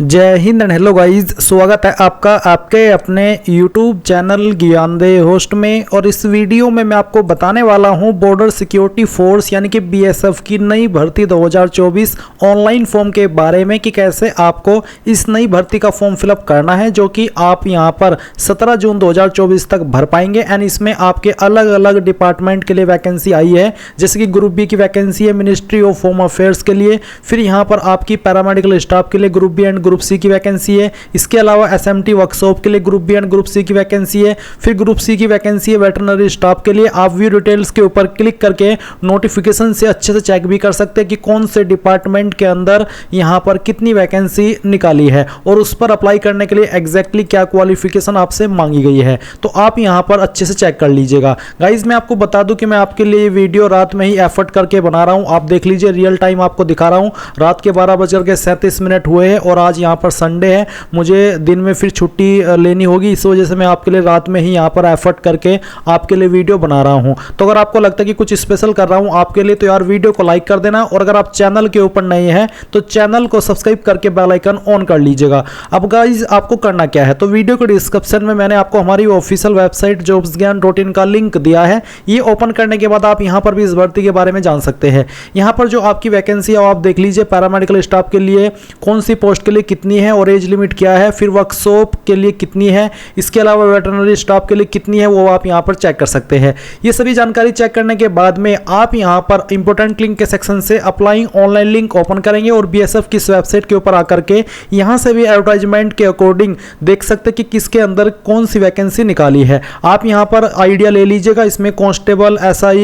जय Hind and hello guys, स्वागत है आपका आपके अपने YouTube चैनल ज्ञानदेह होस्ट में। और इस वीडियो में मैं आपको बताने वाला हूं बॉर्डर सिक्योरिटी फोर्स यानी कि BSF की नई भर्ती 2024 ऑनलाइन फॉर्म के बारे में कि कैसे आपको इस नई भर्ती का फॉर्म फिलअप करना है, जो कि आप यहां पर 17 जून 2024 तक भर पाएंगे। एंड इसमें आपके अलग अलग डिपार्टमेंट के लिए वैकेंसी आई है, जैसे कि ग्रुप बी की वैकेंसी है मिनिस्ट्री ऑफ होम अफेयर्स के लिए, फिर यहाँ पर आपकी पैरामेडिकल स्टाफ के लिए group B and group C की वैकेंसी है। इसके अलावा SMT वर्कशॉप के लिए group B and group C की वैकेंसी है। फिर ग्रुप सी की वैकेंसी है वेटरनरी स्टाफ के लिए। आप व्यू डिटेल्स के ऊपर क्लिक करके नोटिफिकेशन से अच्छे से चेक भी कर सकते हैं कि कौन से डिपार्टमेंट के अंदर यहां पर कितनी वैकेंसी निकाली है और उस पर अप्लाई करने के लिए एग्जैक्टली क्या क्वालिफिकेशन आपसे मांगी गई है, तो आप यहां पर अच्छे से चेक कर लीजिएगा। गाइज मैं आपको बता दूं कि मैं आपके लिए वीडियो रात में ही एफर्ट करके बना रहा हूं। आप देख लीजिए, रियल टाइम आपको दिखा रहा हूं। रात के 12:37 हुए हैं और आज यहाँ पर संडे है, मुझे दिन में फिर छुट्टी लेनी होगी, इस वजह से मैं आपके लिए रात में ही यहाँ पर एफर्ट करके आपके लिए वीडियो बना रहा हूँ। तो अगर आपको लगता है कि कुछ स्पेशल कर रहा हूँ आपके लिए, तो यार वीडियो को लाइक कर देना। और अगर आप चैनल के ऊपर नए हैं तो चैनल को सब्सक्राइब करके बेल आइकन ऑन कर लीजिएगा। अब गाइज आपको करना क्या है, तो वीडियो के डिस्क्रिप्शन में मैंने आपको हमारी ऑफिशियल वेबसाइट jobsgyan.in का लिंक दिया है। ये ओपन करने के बाद आप यहाँ पर भी इस भर्ती के बारे में जान सकते हैं। यहाँ पर जो आपकी वैकेंसी है आप देख लीजिए, पैरामेडिकल स्टाफ के लिए कौन सी पोस्ट के लिए कितनी है और एज लिमिट क्या है, फिर वर्कशॉप के लिए कितनी है, इसके अलावा वेटरनरी स्टाफ के लिए कितनी है, वो आप यहां पर चेक कर सकते हैं। ये सभी जानकारी चेक करने के बाद में आप यहां पर इंपॉर्टेंट लिंक के सेक्शन से अप्लाइंग ऑनलाइन लिंक ओपन करेंगे और BSF की इस वेबसाइट के ऊपर आकर के यहां से भी एडवर्टाइजमेंट के अकॉर्डिंग देख सकते हैं कि किसके अंदर कौन सी वैकेंसी निकाली है। आप यहां पर आइडिया ले लीजिएगा, इसमें कांस्टेबल, SI,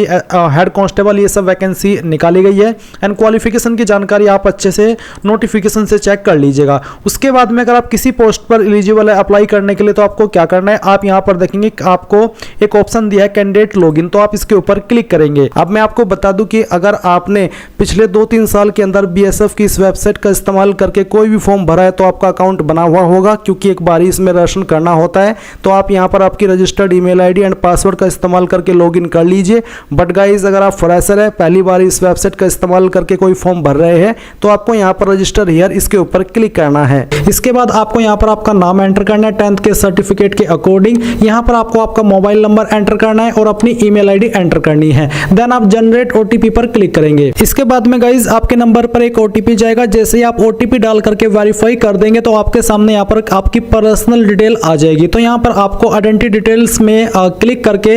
हेड कांस्टेबल, ये सब वैकेंसी निकाली गई है। एंड क्वालिफिकेशन की जानकारी आप अच्छे से नोटिफिकेशन से चेक कर लीजिएगा। उसके बाद में अगर आप किसी पोस्ट पर एलिजिबल है अप्लाई करने के लिए, तो आपको क्या करना है, आप यहां पर देखेंगे आपको एक ऑप्शन दिया है कैंडिडेट लॉगिन, तो आप इसके ऊपर क्लिक करेंगे। अब मैं आपको बता दूं कि अगर आपने पिछले 2-3 साल के अंदर BSF की इस वेबसाइट का इस्तेमाल करके कोई भी फॉर्म भरा है तो आपका अकाउंट बना हुआ होगा, क्योंकि एक बार इसमें रजिस्ट्रेशन करना होता है। तो आप यहां पर आपकी registered email ID and password का इस्तेमाल करके लॉगिन कर लीजिए। बट गाइज अगर आप फ्रेशर है, पहली बार इस वेबसाइट का इस्तेमाल करके कोई फॉर्म भर रहे हैं, तो आपको यहां पर रजिस्टर हियर इसके ऊपर क्लिक करना है। इसके बाद आपको यहां पर आपका नाम एंटर करना है 10th के सर्टिफिकेट के अकॉर्डिंग। यहां पर आपको आपका मोबाइल नंबर एंटर करना है और अपनी ईमेल ID एंटर करनी है। देन आप जनरेट OTP पर क्लिक करेंगे। इसके बाद में गाइज आपके नंबर पर एक OTP जाएगा। जैसे ही आप OTP डाल करके वेरीफाई कर देंगे तो आपके सामने यहां पर आपकी पर्सनल डिटेल आ जाएगी। तो यहां पर आपको आइडेंटिटी डिटेल्स में क्लिक करके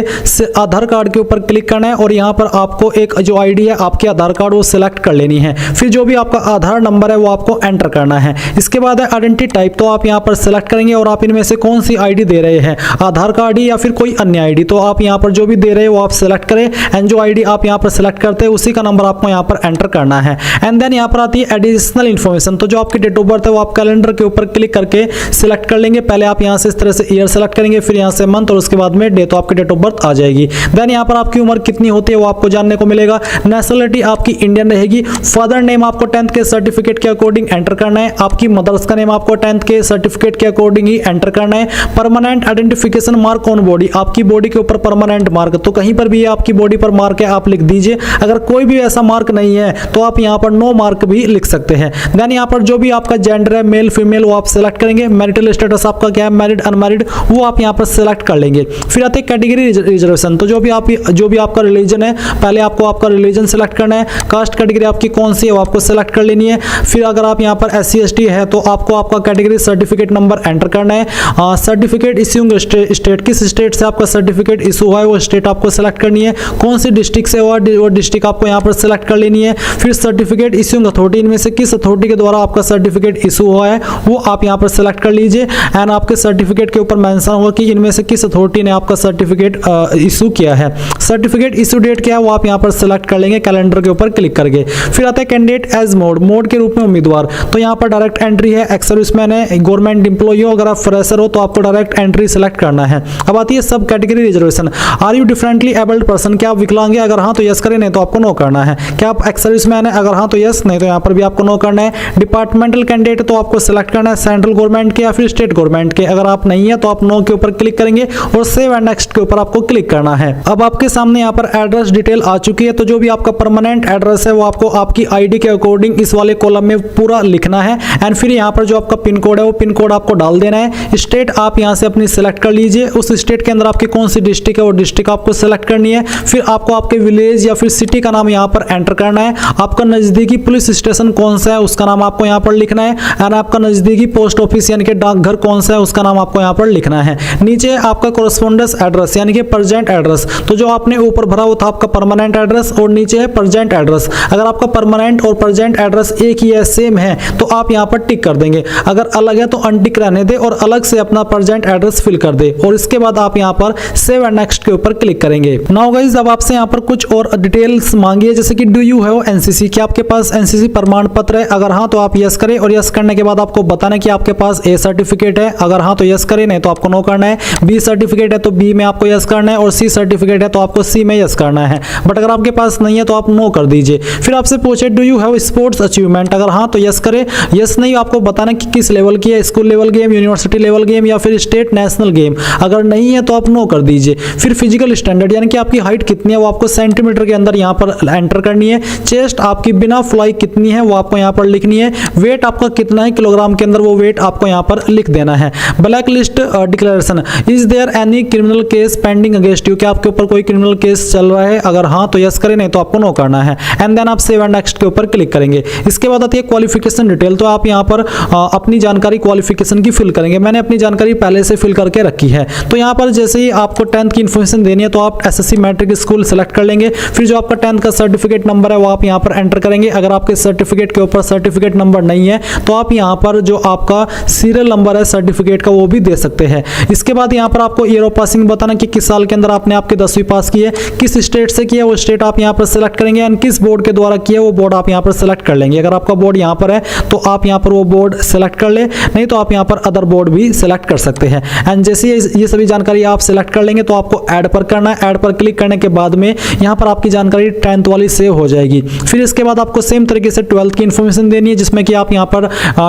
आधार कार्ड के ऊपर क्लिक करना है और यहां पर आपको एक जो ID है आपके आधार कार्ड वो सिलेक्ट कर लेनी है। फिर जो भी आपका आधार नंबर है वो आपको एंटर करना है। इसके बाद है आइडेंटिटी टाइप, तो आप यहां पर सिलेक्ट करेंगे और आप इनमें से कौन सी ID दे रहे हैं, आधार कार्ड या फिर कोई अन्य ID, तो आप यहां पर जो भी दे रहे हैं वो आप सिलेक्ट करें। एंड जो ID आप यहां पर सिलेक्ट करते हैं उसी का नंबर आपको यहां पर एंटर करना है। एंड देन यहां पर आती है एडिशनल इन्फॉर्मेशन, तो जो आपकी डेट ऑफ बर्थ है वो आप कैलेंडर के ऊपर क्लिक करके सिलेक्ट कर लेंगे। पहले आप यहां से इस तरह से ईयर सेलेक्ट करेंगे, फिर यहां से मंथ और उसके बाद में डे, तो आपकी डेट ऑफ बर्थ आ जाएगी। देन यहां पर आपकी उम्र कितनी होती है वो आपको जानने को मिलेगा। नेशनलिटी आपकी इंडियन रहेगी। फादर नेम आपको 10th के सर्टिफिकेट के अकॉर्डिंग एंटर करना है। आपकी मदर्स का नेम आपको 10th के सर्टिफिकेट के अकॉर्डिंग ही एंटर करना है। Permanent identification mark on body, आपकी बॉडी के ऊपर परमानेंट मार्क, तो कहीं पर भी आपकी बॉडी पर मार्क है आप लिख दीजिए। अगर कोई भी ऐसा मार्क नहीं है तो आप यहां पर नो मार्क भी लिख सकते हैं। देन यहां पर जो भी आपका जेंडर है, मेल फीमेल, वो आप सिलेक्ट करेंगे। मैरिटल स्टेटस आपका क्या है, मैरिड अनमैरिड, वो आप यहां पर सिलेक्ट कर लेंगे। फिर आते हैं कैटेगरी रिजर्वेशन, तो जो भी आपका रिलीजन है, पहले आपको आपका रिलीजन सिलेक्ट करना है। कास्ट कैटेगरी आपकी कौन सी है वो आपको सिलेक्ट कर लेनी है। फिर अगर आप यहां पर SC ST है तो आपको आपका कैटेगरी सर्टिफिकेट नंबर एंटर करना है। सर्टिफिकेट इश्यूइंग स्टेट, किस स्टेट से आपका सर्टिफिकेट इशू हुआ है वो स्टेट आपको सिलेक्ट करनी है। कौन सी डिस्ट्रिक्ट से हुआ वो डिस्ट्रिक्ट आपको यहां पर सिलेक्ट कर लेनी है। फिर सर्टिफिकेट इश्यूइंग अथॉरिटी, इनमें से किस अथॉरिटी के द्वारा आपका सर्टिफिकेट इशू हुआ है वो आप यहां पर सिलेक्ट कर लीजिए। एंड आपके सर्टिफिकेट के ऊपर मेंशन होगा कि इनमें से किस अथॉरिटी ने आपका सर्टिफिकेट इशू किया है। सर्टिफिकेट इशू डेट क्या है वो आप यहां पर सिलेक्ट कर लेंगे कैलेंडर के ऊपर क्लिक करके। फिर आता है कैंडिडेट एज मोड के रूप में उम्मीदवार, तो यहां पर डायरेक्ट एंट्री है। एक्स सर्विसमैन है, गवर्नमेंट एम्प्लॉई हो, अगर आप फ्रेशर हो तो आपको डायरेक्ट एंट्री सिलेक्ट करना है। अब आती है subcategory reservation. Are you differently abled person, क्या आप विकलांग है, अगर हां तो यस करें, नहीं तो आपको नो करना है। क्या आप एक्स सर्विसमैन है, अगर हां तो यस, नहीं तो यहां पर भी आपको नो करना है। डिपार्टमेंटल कैंडिडेट तो आपको सिलेक्ट करना है सेंट्रल गवर्नमेंट के या फिर स्टेट गवर्नमेंट के, अगर आप नहीं है तो आप नो के ऊपर क्लिक करेंगे और सेव एंड नेक्स्ट के ऊपर आपको क्लिक करना है। अब आपके सामने यहां पर एड्रेस डिटेल आ चुकी है, तो जो भी आपका परमानेंट एड्रेस है वो आपको आपकी ID के अकॉर्डिंग इस वाले कॉलम में पूरा लिखना है। एंड फिर यहाँ पर जो आपका पिन कोड है वो पिन कोड आपको डाल देना है। स्टेट आप यहाँ से अपनी सेलेक्ट कर लीजिए, उस स्टेट के अंदर आपकी कौन सी डिस्ट्रिक्ट है वो डिस्ट्रिक्ट आपको सेलेक्ट करनी है। फिर आपको आपके विलेज या फिर सिटी का नाम यहाँ पर एंटर करना है। आपका नजदीकी पुलिस स्टेशन कौन सा है उसका नाम आपको यहाँ पर लिखना है। एंड आपका नजदीकी पोस्ट ऑफिस यानी कि डाकघर कौन सा है उसका नाम आपको यहाँ पर लिखना है। नीचे आपका कोरेस्पोंडेंस एड्रेस यानी कि प्रेजेंट एड्रेस, तो जो आपने ऊपर भरा वो था आपका परमानेंट एड्रेस और नीचे है प्रेजेंट एड्रेस। अगर आपका परमानेंट और प्रेजेंट एड्रेस एक ही है, सेम है, तो आप यहाँ पर टिक कर देंगे। अगर अलग है तो अनटिक रहने दे और अलग से अपना प्रेजेंट एड्रेस फिल कर दे और इसके बाद आप यहाँ पर सेव एंड नेक्स्ट के ऊपर क्लिक करेंगे। नाउ गाइस अब आपसे यहाँ पर कुछ और डिटेल्स मांगी है, जैसे कि डू यू हैव एनसीसी, क्या आपके पास एनसीसी प्रमाण पत्र है? अगर हाँ तो आप यस करें और यस करने के बाद आपको बताना कि आपके पास ए सर्टिफिकेट है। अगर हाँ तो यस करें, नहीं तो आपको नो करना है। बी सर्टिफिकेट है तो बी में आपको यस करना है और सी सर्टिफिकेट है तो आपको सी में यस करना है। बट अगर आपके पास नहीं है तो आप नो कर दीजिए। फिर आपसे पूछे do you have sports achievement, अगर हाँ तो यस करें, यस नहीं आपको बताना कि किस लेवल की है, school level game, university level game या फिर स्टेट नेशनल गेम। अगर नहीं है तो आप नो कर दीजिए। फिर फिजिकल स्टैंडर्ड यानी कि आपकी हाइट कितनी है वो आपको सेंटीमीटर के अंदर यहाँ पर एंटर करनी है। चेस्ट आपकी बिना फ्लाई कितनी है वो आपको यहाँ पर लिखनी है। वेट आपका कितना है किलोग्राम के अंदर वो वेट आपको यहाँ पर लिख देना है। Black list declaration, is there any criminal case pending against you, क्या आपके ऊपर कोई क्रिमिनल केस चल रहा है? अगर हाँ तो यस करें, नहीं तो आपको नो करना है। एंड देन आप सेव एंड नेक्स्ट के ऊपर क्लिक करेंगे। इसके बाद आती है क्वालिफिकेशन डिटेल, तो आप यहाँ पर अपनी जानकारी क्वालिफिकेशन की फिल करेंगे। मैंने अपनी जानकारी पहले से फिल करके रखी है। तो यहाँ पर जैसे ही आपको 10th की इन्फॉर्मेशन देनी है तो आप एसएससी मैट्रिक स्कूल सेलेक्ट कर लेंगे। फिर जो आपका 10th का सर्टिफिकेट नंबर है वो आप यहाँ पर एंटर करेंगे। अगर आपके सर्टिफिकेट के ऊपर सर्टिफिकेट नंबर नहीं है तो आप यहाँ पर जो आपका सीरियल नंबर है सर्टिफिकेट का वो भी दे सकते हैं। इसके बाद यहाँ पर आपको ईयर ऑफ पासिंग बताना कि किस साल के अंदर आपने आपके 10वीं पास की है, किस स्टेट से किया वो स्टेट आप यहाँ पर सेलेक्ट करेंगे एंड किस बोर्ड के द्वारा किया वो बोर्ड आप यहाँ पर सेलेक्ट कर लेंगे। अगर आपका बोर्ड यहाँ पर है तो आप यहाँ पर वो बोर्ड सेलेक्ट कर ले, नहीं तो आप यहाँ पर अदर बोर्ड भी सेलेक्ट कर सकते हैं। एंड जैसे ये सभी जानकारी आप सेलेक्ट कर लेंगे तो आपको ऐड पर करना है। ऐड पर क्लिक करने के बाद में यहाँ पर आपकी जानकारी 10th वाली सेव हो जाएगी। फिर इसके बाद आपको सेम तरीके से 12th की इन्फॉर्मेशन देनी है, जिसमें कि आप यहाँ पर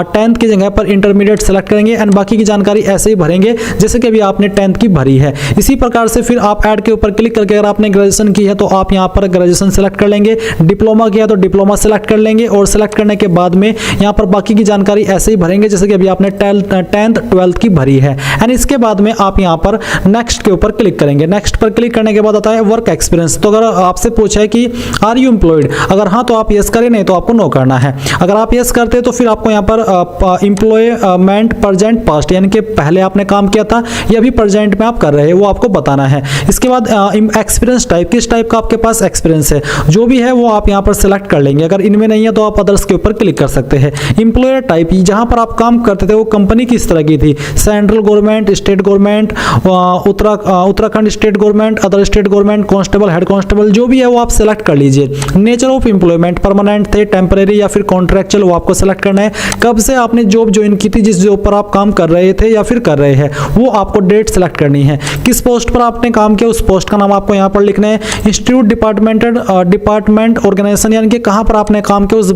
10th की जगह पर इंटरमीडिएट सेलेक्ट करेंगे एंड बाकी की जानकारी ऐसे ही भरेंगे जैसे कि अभी आपने 10th की भरी है। इसी प्रकार से फिर आप ऐड के ऊपर क्लिक करके अगर आपने ग्रेजुएशन की है तो आप यहाँ पर ग्रेजुएशन सेलेक्ट कर लेंगे, डिप्लोमा किया तो डिप्लोमा सेलेक्ट कर लेंगे और सेलेक्ट करने के बाद में यहाँ पर बाकी की जानकारी ऐसे ही भरेंगे जैसे कि अभी आपने 10th 12th की भरी है। एंड इसके बाद में आप यहाँ पर नेक्स्ट के ऊपर क्लिक करेंगे। नेक्स्ट पर क्लिक करने के बाद आता है वर्क एक्सपीरियंस, तो अगर आपसे पूछा है कि आर यू एम्प्लॉयड, अगर हाँ तो आप यस करें, नहीं तो आपको नो करना है। अगर आप यस करते हैं तो फिर आपको यहाँ पर एम्प्लॉयमेंट प्रेजेंट पास्ट यानी कि पहले आपने काम किया था या अभी प्रेजेंट में आप कर रहे हैं वो आपको बताना है। इसके बाद एक्सपीरियंस टाइप, किस टाइप का आपके पास एक्सपीरियंस है जो भी है वो आप यहाँ पर सेलेक्ट कर लेंगे। अगर इनमें नहीं है तो आप अदर्स के ऊपर क्लिक कर सकते हैं। एम्प्लॉयर टाइप, जहां पर आप काम करते थे वो कंपनी किस तरह की थी, central government, state government, Uttarakhand state government, other state government, constable, head constable, जो भी है वो आप सेलेक्ट कर लीजिए। नेचर ऑफ एम्प्लॉयमेंट, परमानेंट थे, टेम्परेरी या फिर कॉन्ट्रैक्चुअल, वो आपको सेलेक्ट करना है। कब से आपने जॉब ज्वाइन की थी, जिस जॉब पर आप काम कर रहे थे या फिर कर रहे हैं वो आपको डेट सेलेक्ट करनी है। किस पोस्ट पर आपने काम किया उस पोस्ट का नाम आपको यहाँ पर लिखना है। इंस्टीट्यूट, डिपार्टमेंट, ऑर्गेनाइजेशन यानी कि कहां पर आपने काम किया उस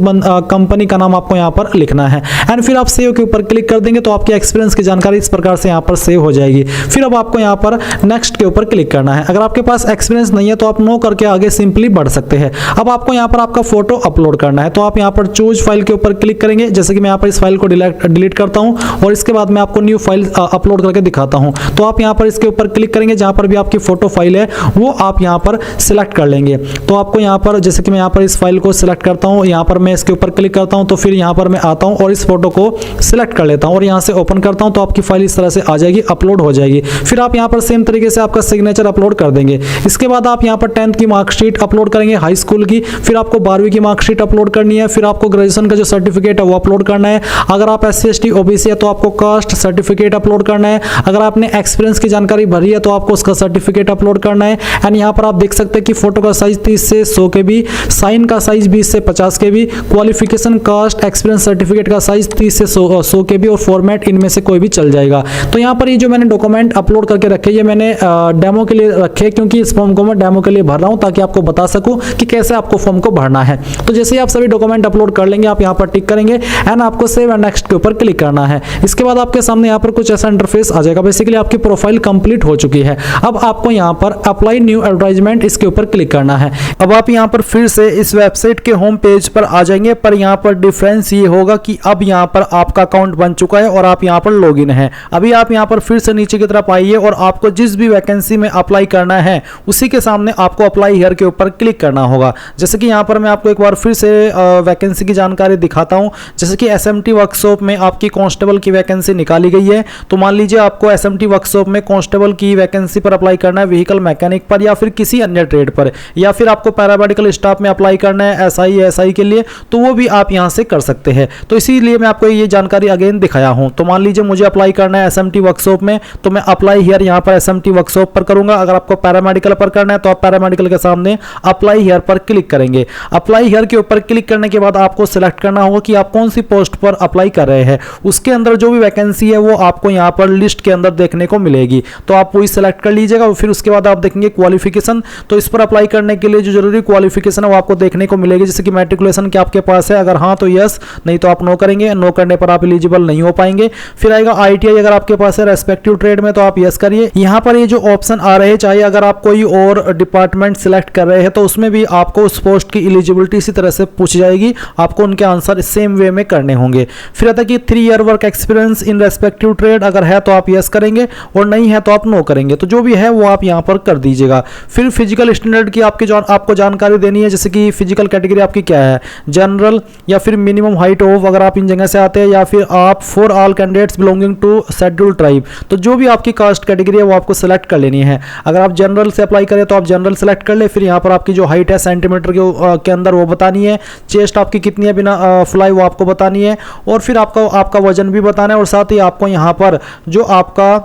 कंपनी का नाम आपको यहाँ पर लिखना है। एंड फिर आप सेव के ऊपर क्लिक कर देंगे तो आपके एक्सपीरियंस की जानकारी इस प्रकार से यहाँ पर सेव हो जाएगी। फिर अब आपको यहाँ पर नेक्स्ट के ऊपर क्लिक करना है। अगर आपके पास एक्सपीरियंस नहीं है तो आप नो करके आगे सिंपली बढ़ सकते हैं। अब आपको यहाँ पर आपका फोटो अपलोड करना है, तो आप यहाँ पर चूज फाइल के ऊपर क्लिक करेंगे। जैसे कि मैं यहाँ पर इस फाइल को डिलीट करता हूँ और इसके बाद मैं आपको न्यू फाइल अपलोड करके दिखाता हूँ। तो आप यहाँ पर इसके ऊपर क्लिक करेंगे, जहाँ पर भी आपकी फोटो फाइल है वो आप यहाँ पर सिलेक्ट कर लेंगे। तो आपको यहाँ पर जैसे कि मैं यहाँ पर इस फाइल को सिलेक्ट करता हूँ, यहाँ पर मैं इसके ऊपर क्लिक करता हूँ तो फिर यहाँ पर मैं आता हूँ और इस फोटो को सिलेक्ट कर लेता हूँ और यहाँ से ओपन करता हूँ तो आपकी फाइल इस तरह से आ जाएगी, अपलोड हो जाएगी। फिर आप यहाँ पर सेम तरीके से आपका सिग्नेचर अपलोड कर देंगे। इसके बाद आप यहाँ पर 10th की मार्कशीट अपलोड करेंगे, हाई स्कूल की, फिर आपको 12वीं की मार्कशीट अपलोड करनी है, फिर आपको ग्रेजुएशन का जो सर्टिफिकेट है वो अपलोड करना है। अगर आप SC ST OBC है तो आपको कास्ट सर्टिफिकेट अपलोड करना है। अगर आपने एक्सपीरियंस की जानकारी भरी है तो आपको उसका सर्टिफिकेट अपलोड करना है। एंड यहाँ पर आप देख सकते हैं कि फोटो का साइज 30 से 100 KB, साइन का साइज 20 से 50 KB, qualification, caste, experience certificate का साइज 30 से 100 KB और फॉर्मेट इनमें से कोई भी चल जाएगा। तो यहाँ पर ये जो मैंने डॉक्यूमेंट अपलोड करके रखे ये मैंने डेमो के लिए रखे, क्योंकि इस फॉर्म को मैं डेमो के लिए भर रहा हूँ ताकि आपको बता सकूँ कि कैसे आपको फॉर्म को भरना है। तो जैसे ही आप सभी डॉक्यूमेंट अपलोड कर लेंगे आप यहाँ पर टिक करेंगे एंड आपको सेव एंड नेक्स्ट के ऊपर क्लिक करना है। इसके बाद आपके सामने यहाँ पर कुछ ऐसा इंटरफेस आ जाएगा। बेसिकली आपकी प्रोफाइल कंप्लीट हो हो चुकी है। अब आपको यहाँ पर अप्लाई न्यू एडवर्टाइजमेंट इसके ऊपर क्लिक करना है। अब आप यहाँ पर फिर से इस वेबसाइट के होम पेज पर आ जाएंगे, पर यहाँ पर डिफरेंस ये होगा कि अब यहाँ पर आपका अकाउंट बन चुका है और आप यहाँ पर लॉगिन है। अभी आप यहाँ पर फिर से नीचे की तरफ आइए और आपको जिस भी वैकेंसी में अप्लाई करना है उसी के सामने आपको अप्लाई हियर के ऊपर क्लिक करना होगा। जैसे कि यहाँ पर मैं आपको एक बार फिर से वैकेंसी की जानकारी दिखाता हूँ। जैसे कि एसएमटी वर्कशॉप में आपकी कांस्टेबल की वैकेंसी निकाली गई है, तो मान लीजिए आपको एसएमटी वर्कशॉप में कांस्टेबल की वैकेंसी पर अप्लाई करना है, व्हीकल मैकेनिक पर या फिर किसी अन्य ट्रेड पर, या फिर आपको पैरामेडिकल स्टाफ में अप्लाई करना है एसआई के लिए, तो वो भी आप यहाँ से कर सकते हैं। तो इसीलिए मैं आपको ये जानकारी अगेन दिखाया हूँ। तो मान लीजिए मुझे अप्लाई करना है एसएमटी वर्कशॉप में, तो मैं अप्लाई हियर यहाँ पर एसएमटी वर्कशॉप पर करूंगा। अगर आपको पैरामेडिकल पर करना है तो आप पैरामेडिकल के सामने अप्लाई हियर पर क्लिक करेंगे। अप्लाई हियर के ऊपर क्लिक करने के बाद आपको सिलेक्ट करना होगा कि आप कौन सी पोस्ट पर अप्लाई कर रहे हैं। उसके अंदर जो भी वैकेंसी है वो आपको यहाँ पर लिस्ट के अंदर देखने को मिलेगी, तो आप वही सिलेक्ट कर लीजिएगा। फिर उसके बाद आप देखेंगे क्वालिफिकेशन, तो इस पर अप्लाई करने के लिए जो जरूरी क्वालिफिकेशन है वो आपको देखने को मिलेगी। जैसे कि मैट्रिकुलेशन क्या आपके पास है, अगर हाँ तो यस, नहीं तो आप नो करेंगे। नो करने पर आप एलिजिबल नहीं हो पाएंगे। फिर आएगा आईटीआई अगर आपके पास है रेस्पेक्टिव ट्रेड में, तो आप यस करिए। यहाँ पर ये जो ऑप्शन आ रहे हैं, चाहे अगर आप कोई और डिपार्टमेंट सिलेक्ट कर रहे हैं तो उसमें भी आपको उस पोस्ट की एलिजिबिलिटी इसी तरह से पूछी जाएगी, आपको उनके आंसर सेम वे में करने होंगे। फिर आता है कि 3 year work experience in respective trade, अगर है तो आप यस करेंगे और नहीं है तो आप नो करेंगे। तो जो भी है वो आप यहाँ पर कर दीजिएगा। फिर फिजिकल स्टैंडर्ड की आपको जानकारी देनी है। जैसे कि फिजिकल कैटेगरी आपकी क्या है, जनरल या फिर मिनिमम हाइट ऑफ, अगर आप इन जगह से आते हैं, या फिर आप for all candidates belonging to schedule tribe, तो जो भी आपकी कास्ट कैटेगरी है वो आपको सेलेक्ट कर लेनी है। अगर आप जनरल से अप्लाई करें तो आप जनरल सेलेक्ट कर ले। फिर यहाँ पर आपकी जो हाइट है सेंटीमीटर के अंदर वो बतानी है। चेस्ट आपकी कितनी है बिना फुलाई वो आपको बतानी है। और फिर आपका वजन भी बताना है। और साथ ही आपको यहाँ पर जो आपका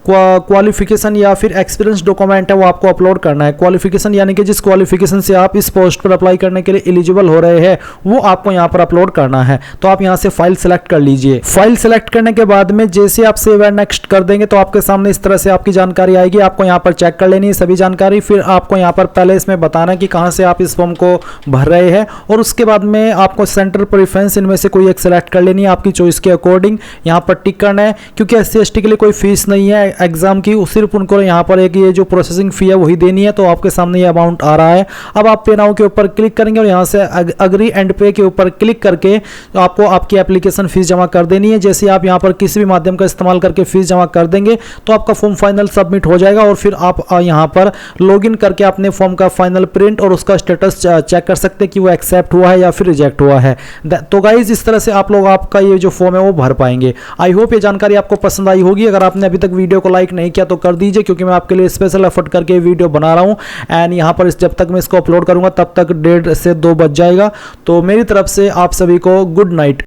क्वालिफिकेशन या फिर एक्सपीरियंस डॉक्यूमेंट है वो आपको अपलोड करना है। क्वालिफिकेशन यानी कि जिस क्वालिफिकेशन से आप इस पोस्ट पर अप्लाई करने के लिए एलिजिबल हो रहे हैं वो आपको यहाँ पर अपलोड करना है। तो आप यहाँ से फाइल सेलेक्ट कर लीजिए। फाइल सेलेक्ट करने के बाद में जैसे आप सेव एंड नेक्स्ट कर देंगे तो आपके सामने इस तरह से आपकी जानकारी आएगी। आपको यहाँ पर चेक कर लेनी है सभी जानकारी। फिर आपको यहाँ पर पहले इसमें बताना है कि कहाँ से आप इस फॉर्म को भर रहे हैं, और उसके बाद में आपको सेंटर प्रेफरेंस इनमें से कोई एक सेलेक्ट कर लेनी है आपकी चॉइस के अकॉर्डिंग। यहाँ पर टिक करना है, क्योंकि SC/ST के लिए कोई फीस नहीं है एग्जाम की, सिर्फ उनको यहाँ पर एक ये जो प्रोसेसिंग फी है वही देनी है। तो आपके सामने ये अमाउंट आ रहा है। अब आप पे नाउ के ऊपर क्लिक करेंगे और यहाँ से अग्री एंड पे के ऊपर क्लिक करके आपको आपकी एप्लीकेशन फीस जमा कर देनी है। जैसे आप यहाँ पर किसी भी माध्यम का इस्तेमाल करके फीस जमा कर देंगे तो आपका फॉर्म फाइनल सबमिट हो जाएगा, और फिर आप यहाँ पर लॉगिन करके अपने फॉर्म का फाइनल प्रिंट और उसका स्टेटस चेक कर सकते हैं कि वो एक्सेप्ट हुआ है या फिर रिजेक्ट हुआ है। तो गाइज इस तरह से आप लोग आपका ये जो फॉर्म है वो भर पाएंगे। आई होप ये जानकारी आपको पसंद आई होगी। अगर आपने अभी तक वीडियो को लाइक नहीं किया तो कर दीजिए, क्योंकि मैं आपके लिए स्पेशल एफर्ट करके वीडियो बना रहा हूं। एंड यहां पर जब तक मैं इसको अपलोड करूंगा तब तक 1:30 से 2 बज जाएगा। तो मेरी तरफ से आप सभी को गुड नाइट।